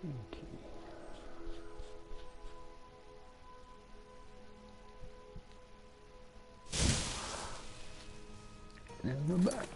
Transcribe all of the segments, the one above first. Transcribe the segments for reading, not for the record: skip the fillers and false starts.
Okay. Now we're back.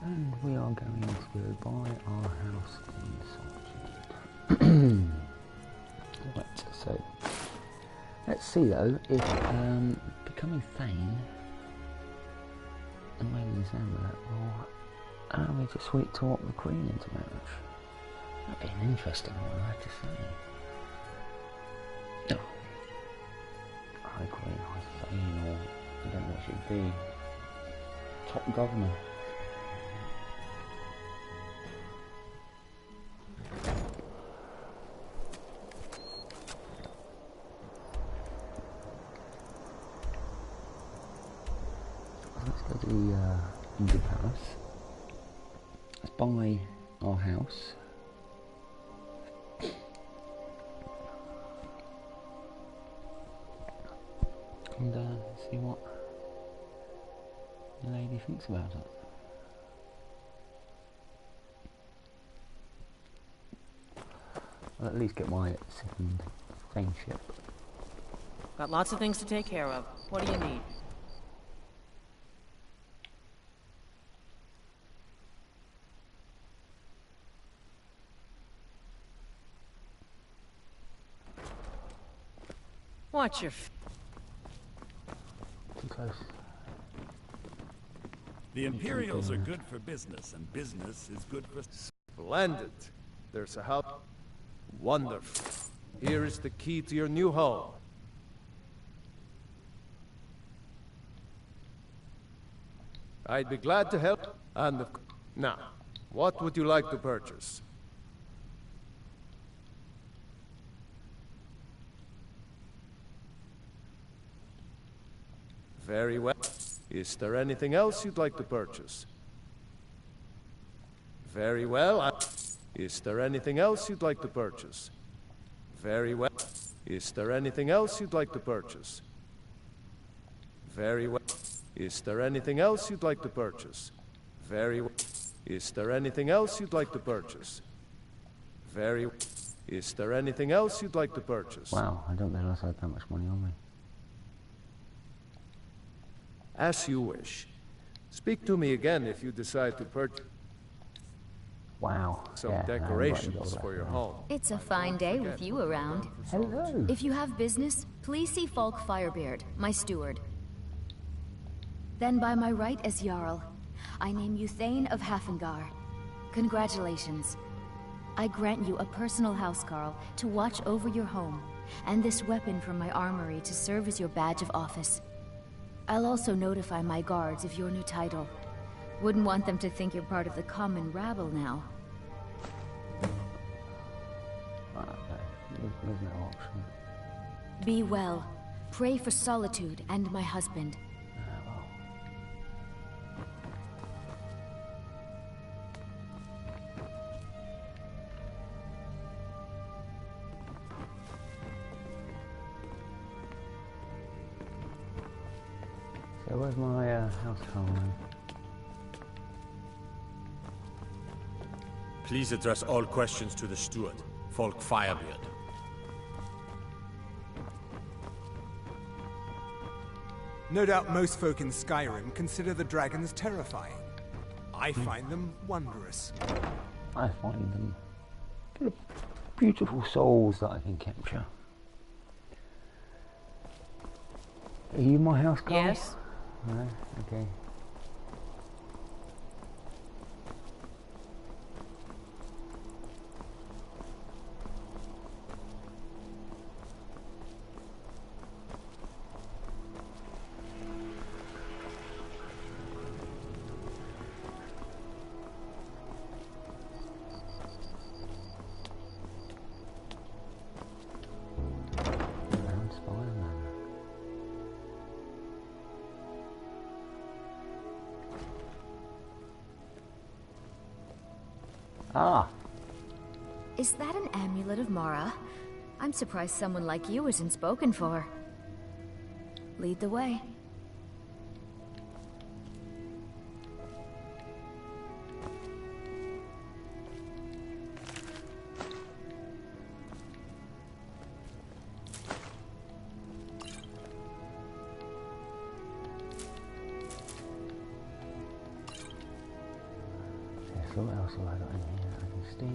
And we are going to buy our house in Solitude. Right, so let's see though if becoming Thane and Wayne Zambler will allow me to sweet talk the Queen into marriage. That'd be an interesting one, I have to say. Oh. High Queen, High Thane, or I don't know what she'd be. Top Governor. The palace. Let's buy our house. And see what the lady thinks about it. I'll at least get my second friendship. Got lots of things to take care of. What do you need? Watch your Too close. The Imperials are good for business, and business is good for... Splendid. There's a house. Wonderful. Here is the key to your new home. I'd be glad to help, and now, what would you like to purchase? Very well. Is there anything else you'd like to purchase? Very well. Is there anything else you'd like to purchase? Very well. Is there anything else you'd like to purchase? Very well. Is there anything else you'd like to purchase? Very well. Is there anything else you'd like to purchase? Very well. Is there anything else you'd like to purchase? Wow, I don't realise I had that much money on me. As you wish. Speak to me again if you decide to purchase. Wow. Some yeah, decorations for your home. It's a fine day with you around. Hello. If you have business, please see Falk Firebeard, my steward. Then by my right as Jarl, I name you Thane of Hafengar. Congratulations. I grant you a personal housecarl to watch over your home, and this weapon from my armory to serve as your badge of office. I'll also notify my guards of your new title. Wouldn't want them to think you're part of the common rabble now. There's no option. Be well. Pray for Solitude and my husband. Well. So where's my house phone then? Please address all questions to the steward, Falk Firebeard. No doubt most folk in Skyrim consider the dragons terrifying. I find them wondrous. I find them beautiful souls that I can capture. Are you my house guy? Yes. No? Okay. Ah. Is that an amulet of Mara? I'm surprised someone like you isn't spoken for. Lead the way. So what else have I got in here? I can steal.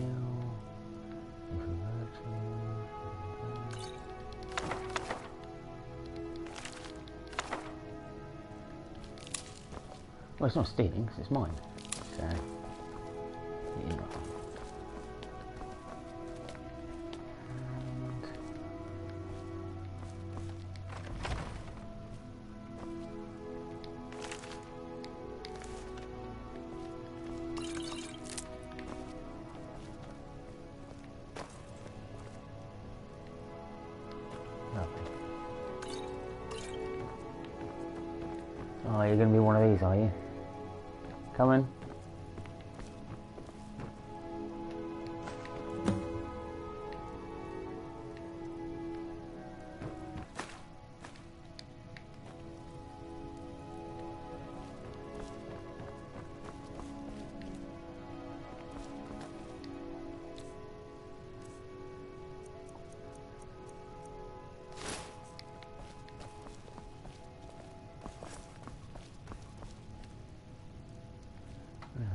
Well, it's not stealing, 'cause it's mine. So, yeah. Oh, you're gonna be one of these, are you? Coming.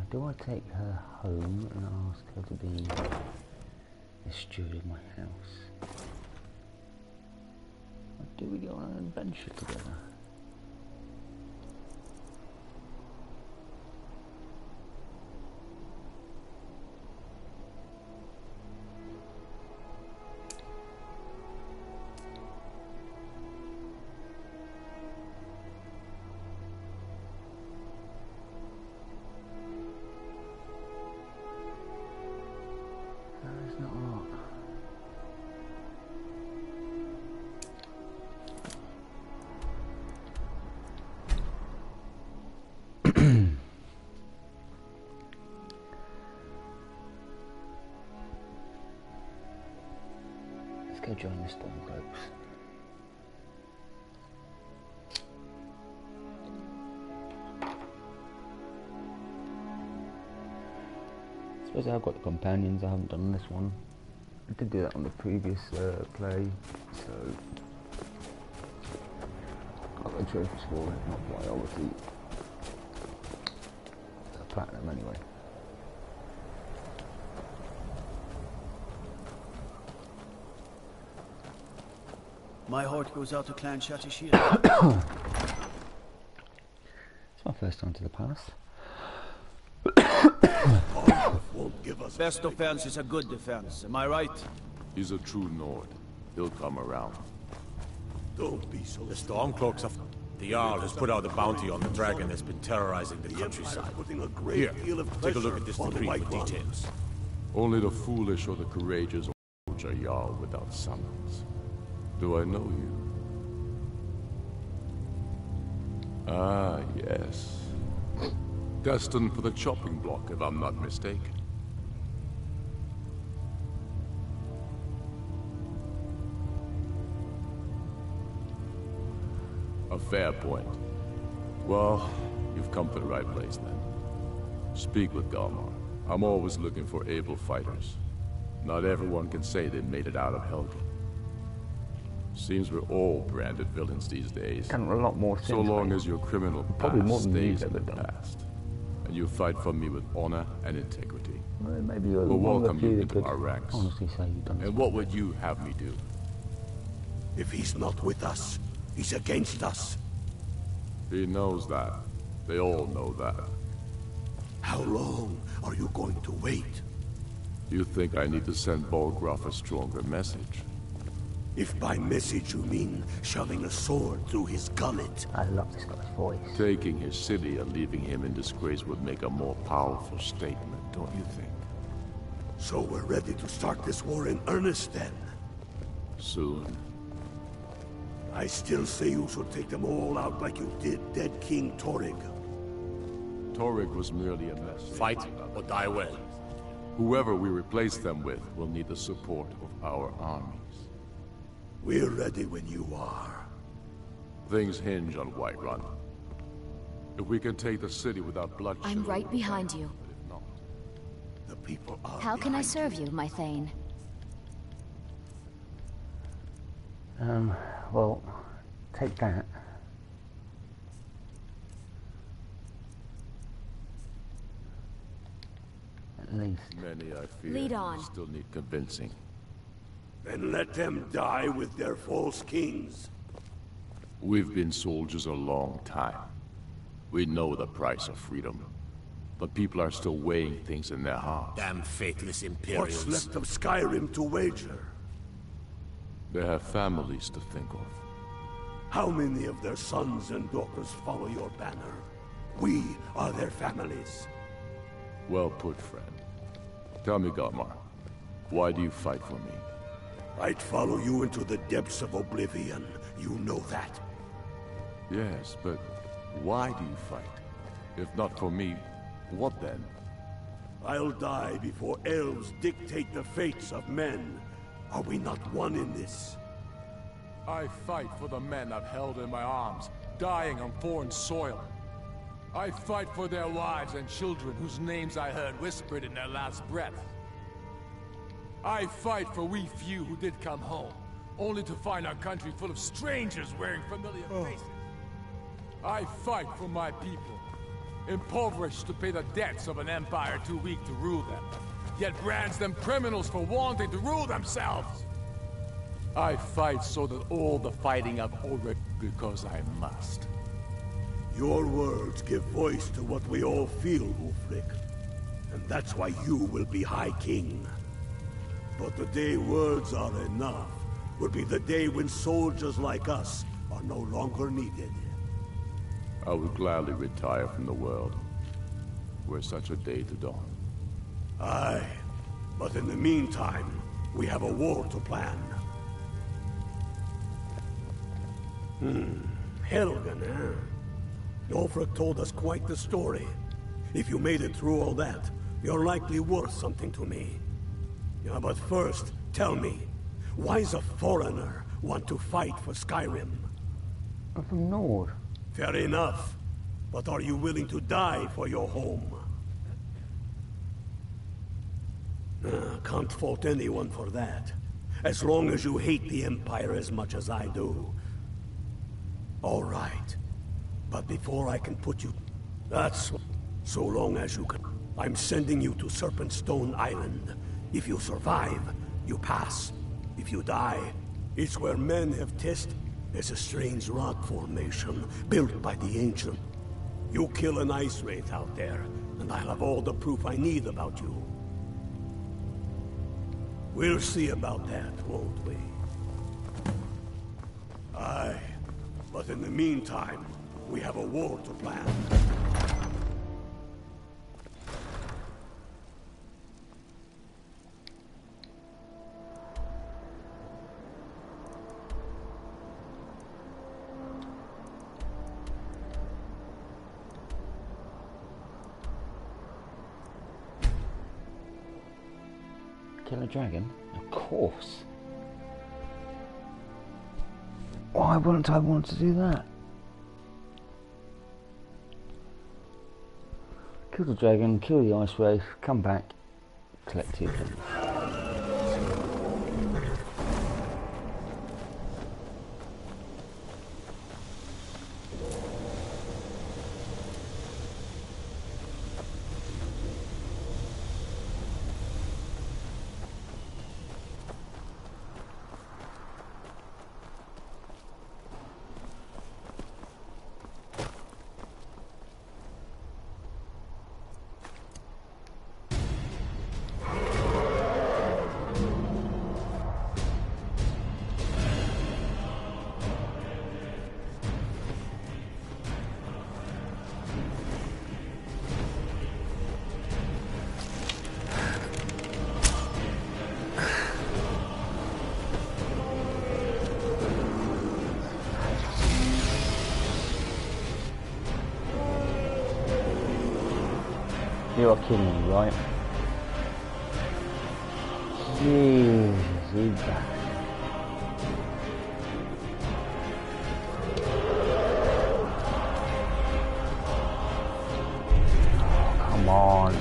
Do I take her home and ask her to be the steward of my house? Or do we go on an adventure together? There's not a lot. Let's go join the Stormcloaks. I suppose I've got the companions. I haven't done this one. I did do that on the previous play, so I've got trophies for it, not why obviously platinum anyway. My heart goes out to Clan Shatashir. It's my first time to the palace. Won't give us best defense is a good defense, am I right? He's a true Nord. He'll come around. Don't be so. The Stormcloaks of the Jarl has put out a bounty on the dragon that's been terrorizing the countryside. Here, take a look at this decree for details. Only the foolish or the courageous approach a Jarl without summons. Do I know you? Ah, yes. Destined for the chopping block, if I'm not mistaken. A fair point. Well, you've come to the right place then. Speak with Galmar. I'm always looking for able fighters. Not everyone can say they made it out of Helgen. Seems we're all branded villains these days. Done a lot more things. So long as your criminal probably more past than stays you've in ever the done. past. And you fight for me with honor and integrity. Well, maybe you're We'll one of welcome the few you that into could our ranks. honestly say you've done this. And what would you have me do? If he's not with us, he's against us. He knows that. They all know that. How long are you going to wait? You think I need to send Bolgraf a stronger message? If by message you mean shoving a sword through his gullet. I love this guy's voice. Taking his city and leaving him in disgrace would make a more powerful statement, don't you think? So we're ready to start this war in earnest then? Soon. I still say you should take them all out like you did dead King Torrig. Torrig was merely a message. Fight or die well. Whoever we replace them with will need the support of our armies. We're ready when you are. Things hinge on Whiterun. If we can take the city without bloodshed... I'm right behind you. But if not, The people are How can I behind serve you, my Thane? Well, take that. At least. many, I fear, Lead on. still need convincing. Then let them die with their false kings. We've been soldiers a long time. We know the price of freedom. But people are still weighing things in their hearts. Damn faithless Imperials. What's left of Skyrim to wager? They have families to think of. How many of their sons and daughters follow your banner? We are their families. Well put, friend. Tell me, Galmar, why do you fight for me? I'd follow you into the depths of oblivion. You know that. Yes, but why do you fight? If not for me, what then? I'll die before elves dictate the fates of men. Are we not one in this? I fight for the men I've held in my arms, dying on foreign soil. I fight for their wives and children whose names I heard whispered in their last breath. I fight for we few who did come home, only to find our country full of strangers wearing familiar faces. I fight for my people, impoverished to pay the debts of an empire too weak to rule them, yet brands them criminals for wanting to rule themselves. I fight so that all the fighting I've already, because I must. Your words give voice to what we all feel, Ulfric. And that's why you will be High King. But the day words are enough will be the day when soldiers like us are no longer needed. I would gladly retire from the world, were such a day to dawn. Aye, but in the meantime, we have a war to plan. Helgen, eh? Ulfric told us quite the story. If you made it through all that, you're likely worth something to me. Yeah, but first, tell me, why does a foreigner want to fight for Skyrim? I'm from Nord. Fair enough. But are you willing to die for your home? Can't fault anyone for that. As long as you hate the Empire as much as I do. All right. But before I can put you... That's... So long as you can... I'm sending you to Serpentstone Island. If you survive, you pass. If you die, it's where men have tested. There's a strange rock formation built by the ancient. You kill an ice wraith out there, and I'll have all the proof I need about you. We'll see about that, won't we? Aye. But in the meantime, we have a war to plan. Kill a dragon? Of course. Why wouldn't I want to do that? Kill the dragon, kill the ice wraith, come back, collect 2 things. You are kidding me, right? Jesus, you bastard. Oh, come on.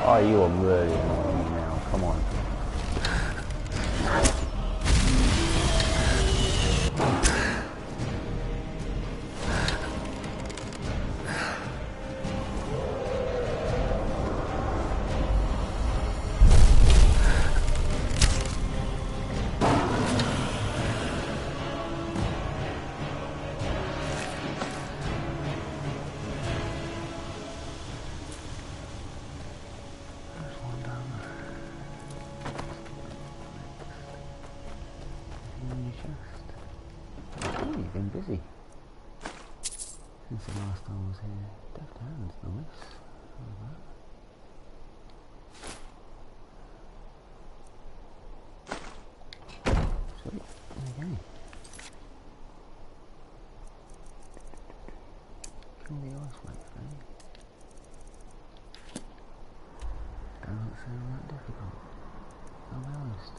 Oh, you are really annoying me now. Come on. You've been busy since the last time I was here. Deft hands, nice. Sweet. Okay. Kill the ice flakes, eh? Doesn't sound that difficult. I'll be honest.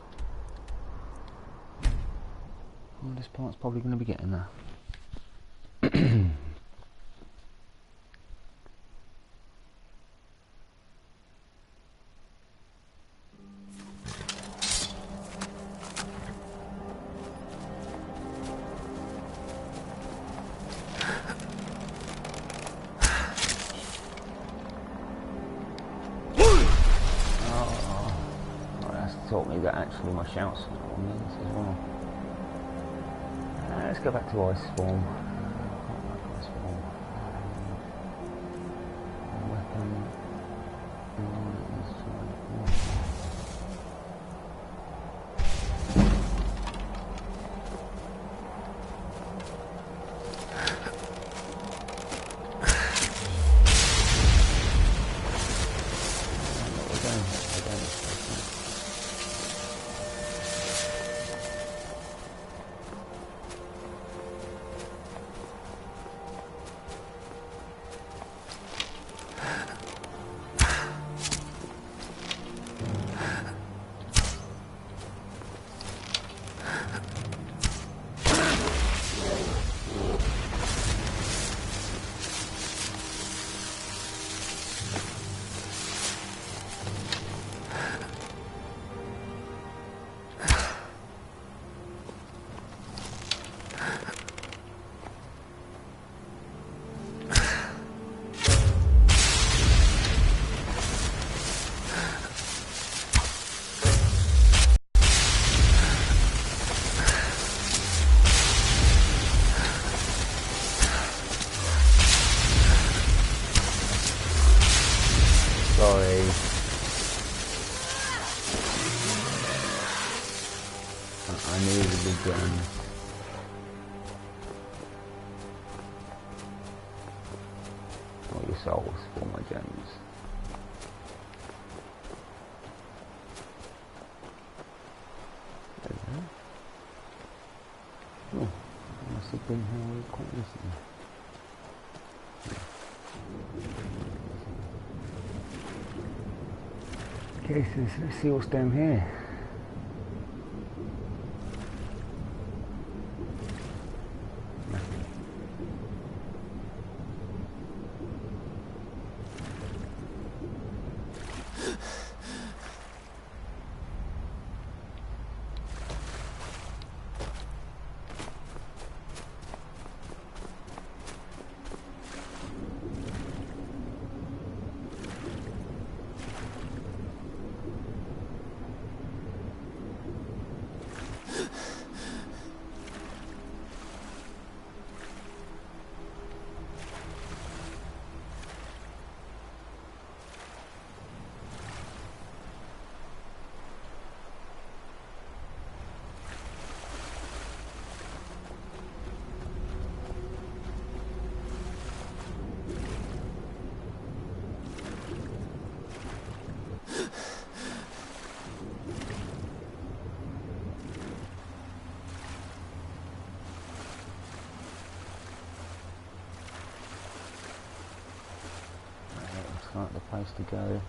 Well, this part's probably going to be getting there. Taught me that actually my shouts means as well. Let's go back to ice form. I can't like ice form. Weapon. Sorry. I needed a big gun. All your souls for my gems. There we go. Oh, I must have been here quite recently. Okay, so let's see what's down here. place to go.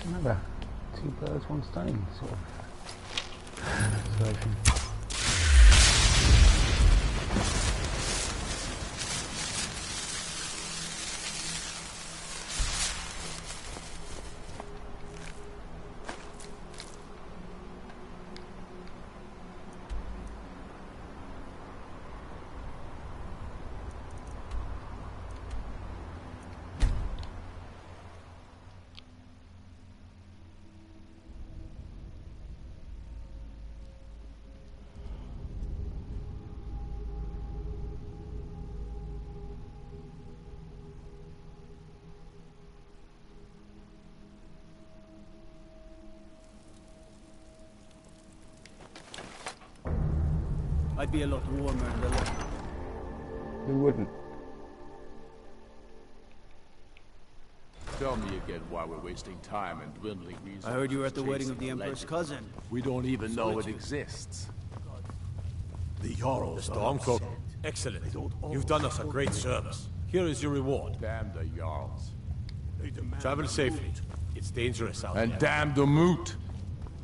Another two birds, one stone sort of situation. I'd be a lot warmer in the lake. Who wouldn't? Tell me again why we're wasting time and dwindling resources. I heard you were at the wedding of the Emperor's cousin. We don't even know it exists. The Jarl. The Stormcloak. Excellent. You've done us a great service. Here is your reward. Damn the Jarls. Travel safely. It's dangerous out there. And damn the moot!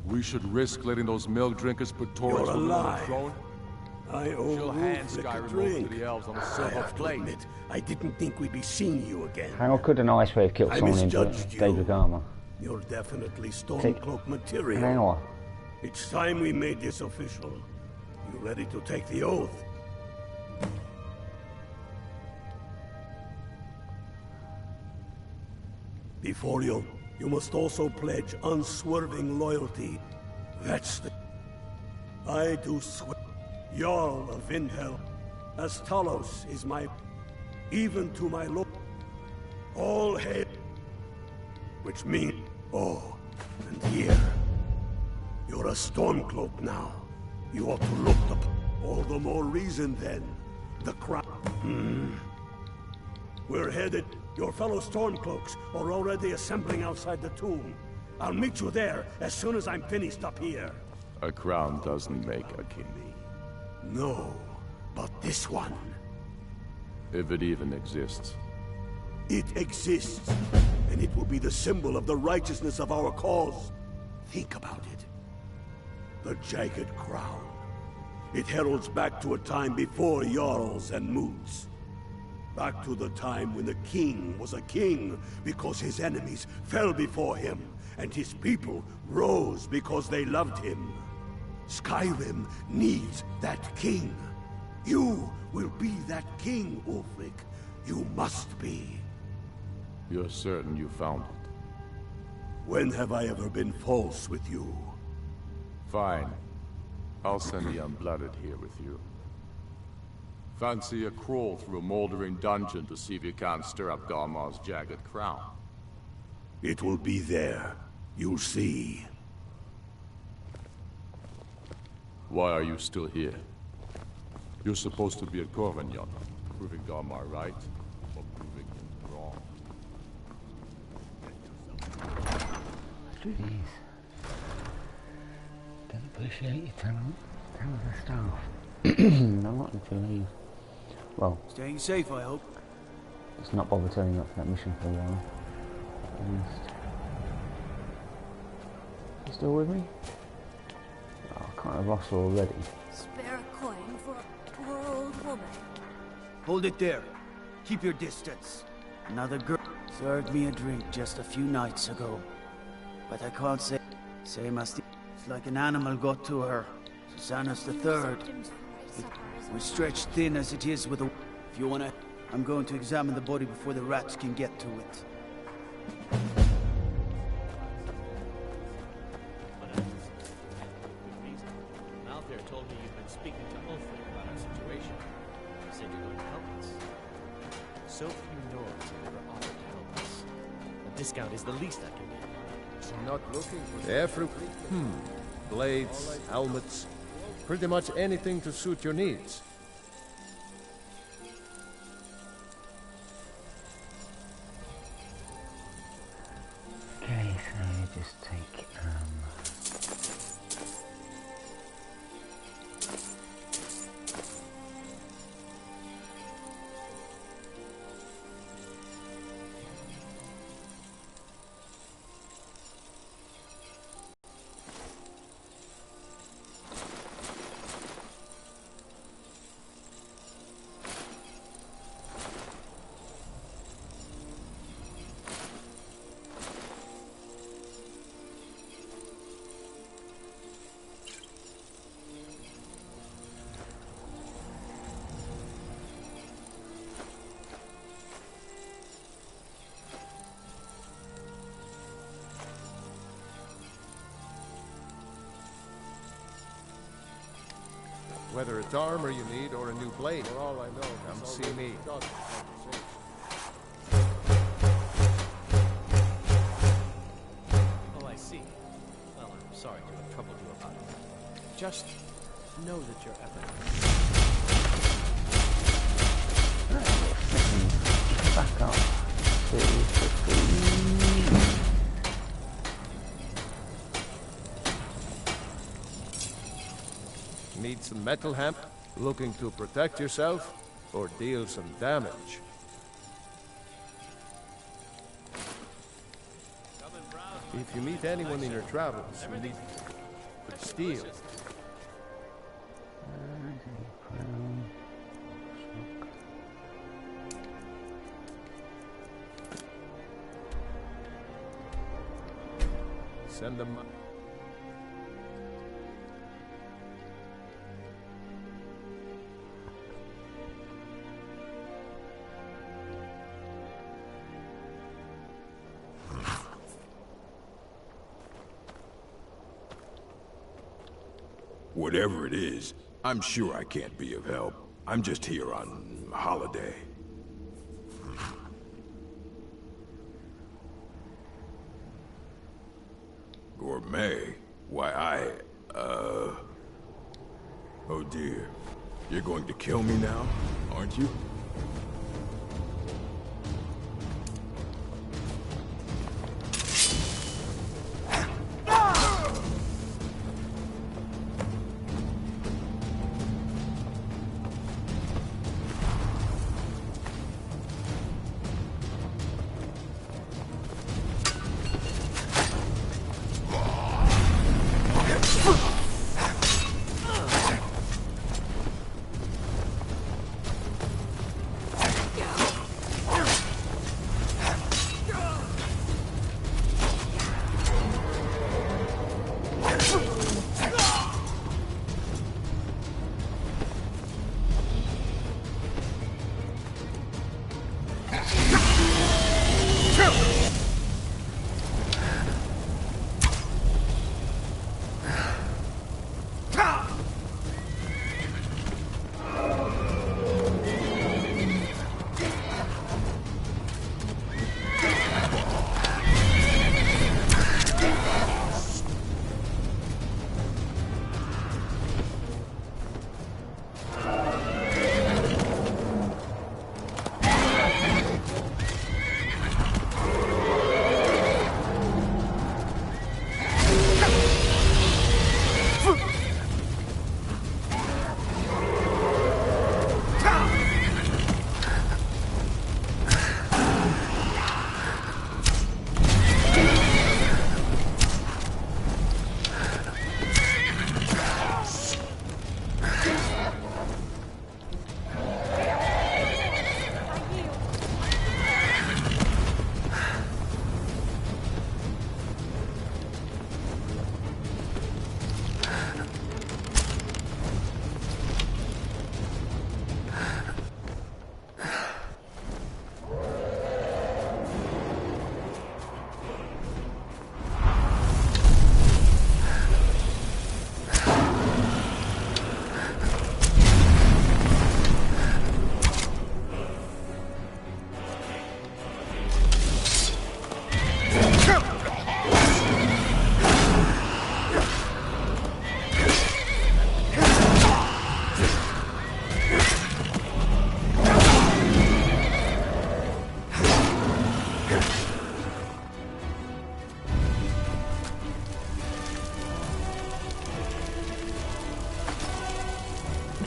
We should risk letting those milk drinkers put Taurus You're on the alive. throne. I owe She'll hand Skyrim over to the elves on a silver plate. I didn't think we'd be seeing you again. How could an ice wave kill I someone in misjudged you. Daedric armor? You're definitely Take Stormcloak an material. hour. It's time we made this official. You ready to take the oath? Before you must also pledge unswerving loyalty. That's the... I do swear. Jarl of Vindhel, as Talos is my... even to my lord. All hail. Which means... Oh, and here. You're a Stormcloak now. You ought to look up. All the more reason then. The crown. We're headed. Your fellow Stormcloaks are already assembling outside the tomb. I'll meet you there as soon as I'm finished up here. A crown doesn't make a king. No, but this one. If it even exists. It exists, and it will be the symbol of the righteousness of our cause. Think about it. The jagged crown. It heralds back to a time before Jarls and Moots. Back to the time when the king was a king because his enemies fell before him, and his people rose because they loved him. Skyrim needs that king. You will be that king, Ulfric. You must be. You're certain you found it? When have I ever been false with you? Fine. I'll send the Unblooded here with you. Fancy a crawl through a moldering dungeon to see if you can't stir up Garmar's jagged crown. It will be there. You'll see. Why are you still here? You're supposed to be at Corvignon, proving Garmar right, or proving him wrong. Jeez. Don't appreciate your talent. Tell the staff. I'm not going to leave. Well, Staying safe, I hope. let's not bother turning up for that mission for a while. You still with me? Oh, I can't have lost her already. Spare a coin for a poor old woman. Hold it there. Keep your distance. Another girl served me a drink just a few nights ago. But I can't say... Same as the... It's like an animal got to her. Susanna's the third. We're stretched thin as it is with a... If you wanna... I'm going to examine the body before the rats can get to it. Malthair told me you've been speaking to Ulfric about our situation. He said you're going to help us. So few Nords have ever offered to help us. A discount is the least I can do. I'm not looking for every... Blades, helmets, pretty much anything to suit your needs. Okay, so just take Whether it's armor you need or a new blade, for all I know, come see me. Oh, I see. Well, I'm sorry to have troubled you about it. Just know that your efforts... back up. Need some metal hamp? Looking to protect yourself or deal some damage? If you meet anyone in your travels who needs steel, send them. Whatever it is, I'm sure I can't be of help. I'm just here on holiday. Gourmet? Why, Oh dear. You're going to kill me now, aren't you?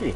it.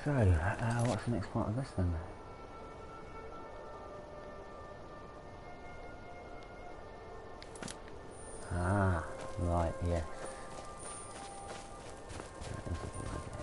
So, what's the next part of this then? Ah, right, yes. That is a good idea.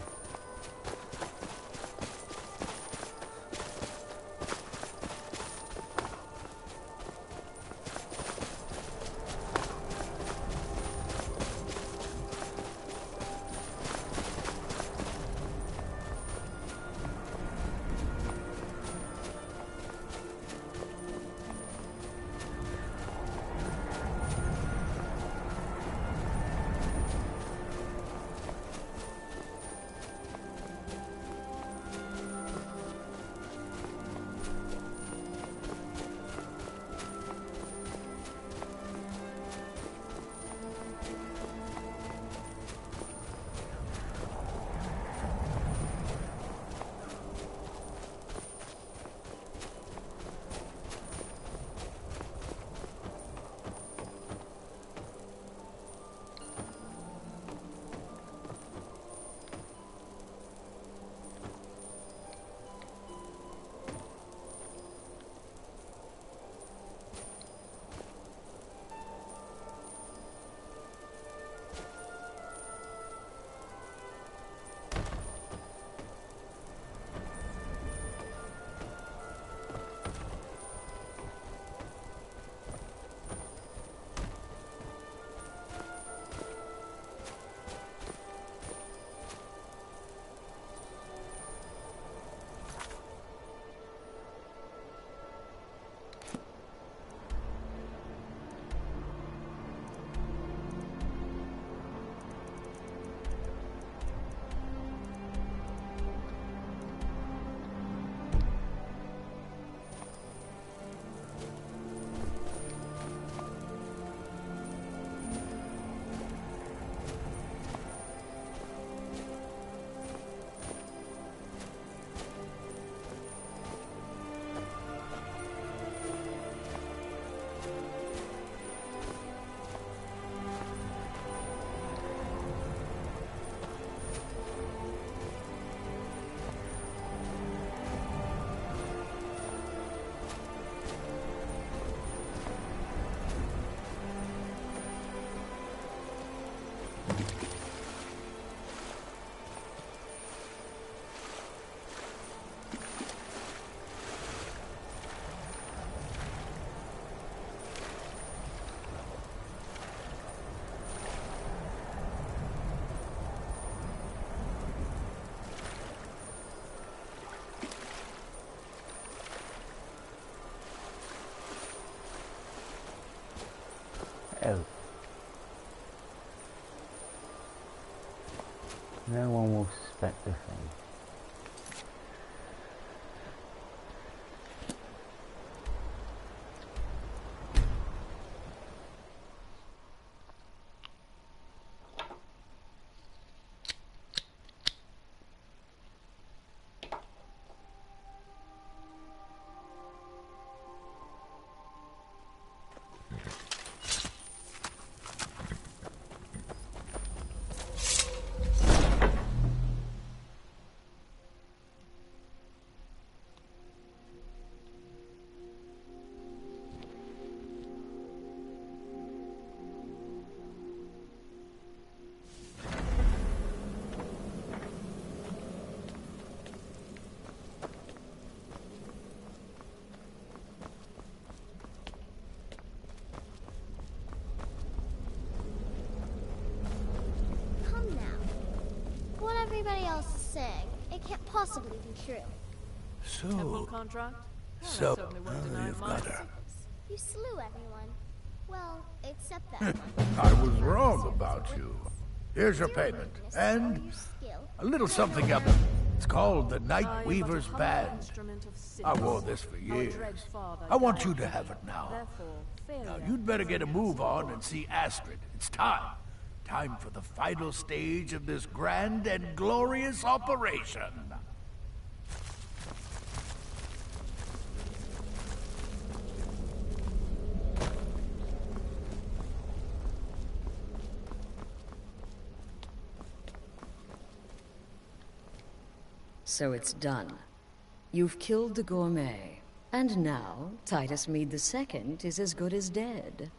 Oh. No one will suspect the thing. everybody else is saying. It can't possibly be true. So, contract? you've got her. You slew everyone. Well, except that one. I was wrong about you. Here's your payment, and a little something else. It's called the Night Weaver's Band. I wore this for years. I want you to have it now. Now, you'd better get a move on and see Astrid. It's time. Time for the final stage of this grand and glorious operation. So it's done. You've killed the gourmet. And now, Titus Mead II is as good as dead.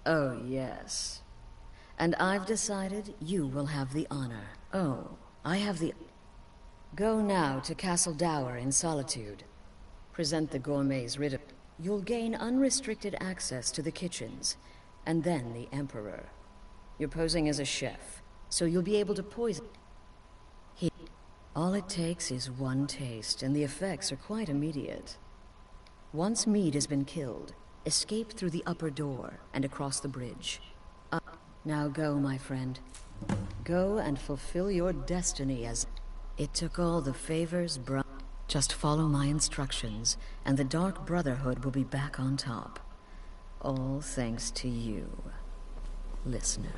Oh, yes. And I've decided you will have the honor. Oh, I have the... Go now to Castle Dower in Solitude. Present the gourmet's writ of... You'll gain unrestricted access to the kitchens, and then the Emperor. You're posing as a chef, so you'll be able to poison... All it takes is one taste, and the effects are quite immediate. Once Mead has been killed, escape through the upper door and across the bridge. Now go, my friend. Go and fulfill your destiny as... It took all the favors Just follow my instructions, and the Dark Brotherhood will be back on top. All thanks to you, listener.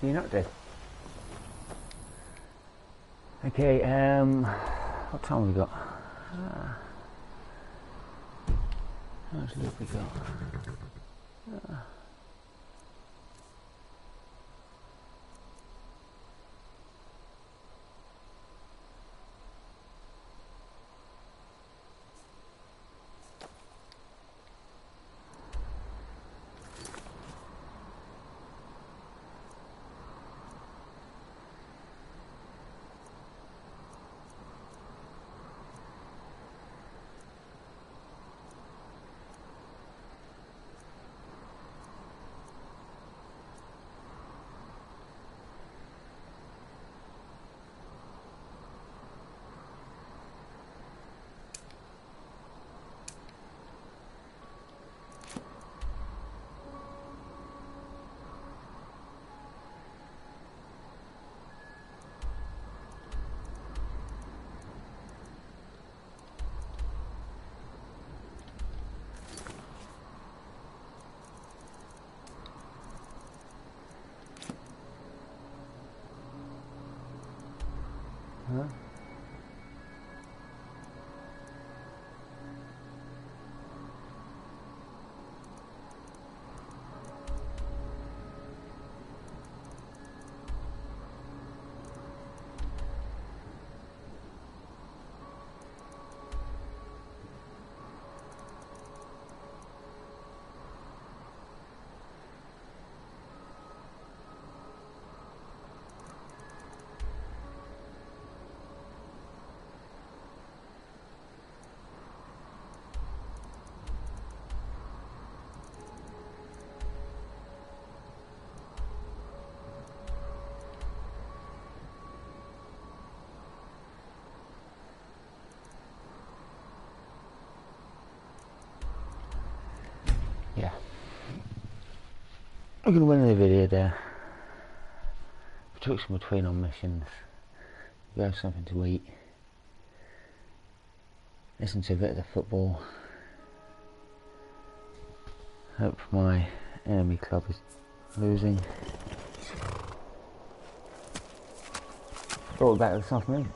You're not dead. Okay, what time have we got? How much loot we got? Huh? Yeah, I'm going to end the video there. We took some between on missions, we have something to eat, listen to a bit of the football, hope my enemy club is losing. Brought it back this afternoon.